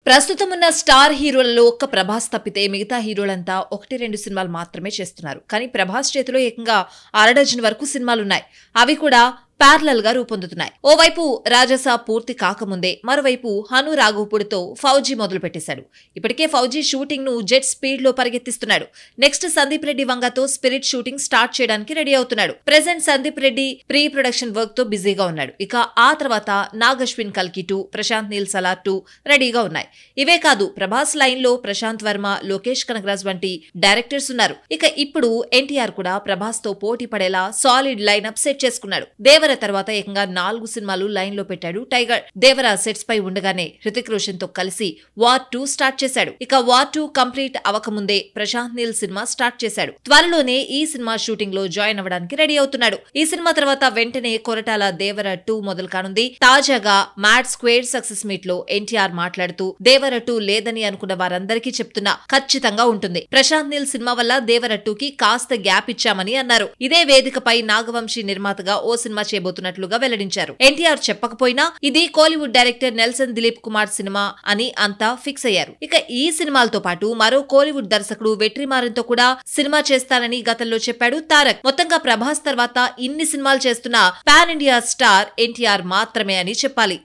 ప్రస్తుతం ఉన్న స్టార్ హీరోలలో ఒక్క ప్రభాస్ తప్పితే మిగతా హీరోలంతా 1-2 సినిమాలు మాత్రమే చేస్తున్నారు. కానీ ప్రభాస్ చేతిలో ఏకంగా 6 వరకు సినిమాలున్నాయి. అవి కూడా ప్యారలల్ గా రూపొందుతున్నాయి. ఓవైపు రాజసా పూర్తి కాకముందే మరోవైపు హను రాఘవపూడితో ఫౌజీ మొదలు పెట్టేశాడు. ఇప్పటికే ఫౌజీ షూటింగ్ ను జెట్ స్పీడ్ లో పరిగెత్తిస్తున్నాడు. నెక్స్ట్ సందీప్ రెడ్డి వంగతో స్పిరిట్ షూటింగ్ స్టార్ట్ చేయడానికి రెడీ అవుతున్నాడు. Present Sandeep Reddy pre production work తో బిజీగా ఉన్నాడు. ఇక ఆ తర్వాత నాగశ్విన్ కల్కి 2, ప్రశాంత్ నీల్ సలార్ 2 రెడీగా ఉన్నాయి. ఇవే కాదు, ప్రభాస్ లైన్ లో ప్రశాంత్ వర్మ, లోకేష్ కనగరాజ్ వంటి డైరెక్టర్స్ ఉన్నారు. ఇక ఇప్పుడు ఎన్టీఆర్ కూడా ప్రభాస్ తో పోటీ పడేలా సాలిడ్ లైన్ అప్ సెట్ చేసుకున్నాడు. దేవర తర్వాత ఏకంగా 4 సినిమాలు లైన్ లో పెట్టాడు టైగర్. దేవర సెట్స్ పై ఉండగానే హృతిక్ రోషన్ తో కలిసి వార్ 2 స్టార్ట్ చేశాడు. ఇక వార్ 2 కంప్లీట్ అవకముందే ప్రశాంత్ నీల్ సినిమా స్టార్ట్ చేశాడు. త్వరలోనే ఈ సినిమా షూటింగ్ లో జాయిన్ అవ్వడానికి రెడీ అవుతున్నాడు. ఈ సినిమా తర్వాత వెంటనే కొరటాల దేవర 2 మొదలు కానుంది. తాజాగా మ్యాడ్ స్క్వేర్ సక్సెస్ మీట్ లో ఎన్టీఆర్ మాట్లాడుతూ దేవర 2 లేదని అనుకున్న వారందరికీ చెప్తున్నా, ఖచ్చితంగా ఉంటుంది. ప్రశాంత్ నీల్ సినిమా వల్ల దేవర 2కి కాస్త గ్యాప్ ఇచ్చామని అన్నారు. ఇదే వేదికపై నాగవంశీ నిర్మాతగా ఓ సినిమా చేయబోతున్నట్లుగా వెల్లడించారు. ఎన్టీఆర్ చెప్పకపోయినా ఇది Kollywood director Nelson Dilip Kumar cinema అని అంతా ఫిక్స్ అయ్యారు. ఇక ఈ సినిమాలతో పాటు మరో కోలీవుడ్ దర్శకుడు వెట్రిమారన్ తో కూడా సినిమా చేస్తానని గతంలో చెప్పాడు తారక్. మొత్తంగా ప్రభాస్ తర్వాత ఇన్ని సినిమాలు చేస్తున్న పాన్ ఇండియా స్టార్ ఎన్టీఆర్ మాత్రమే అని చెప్పాలి.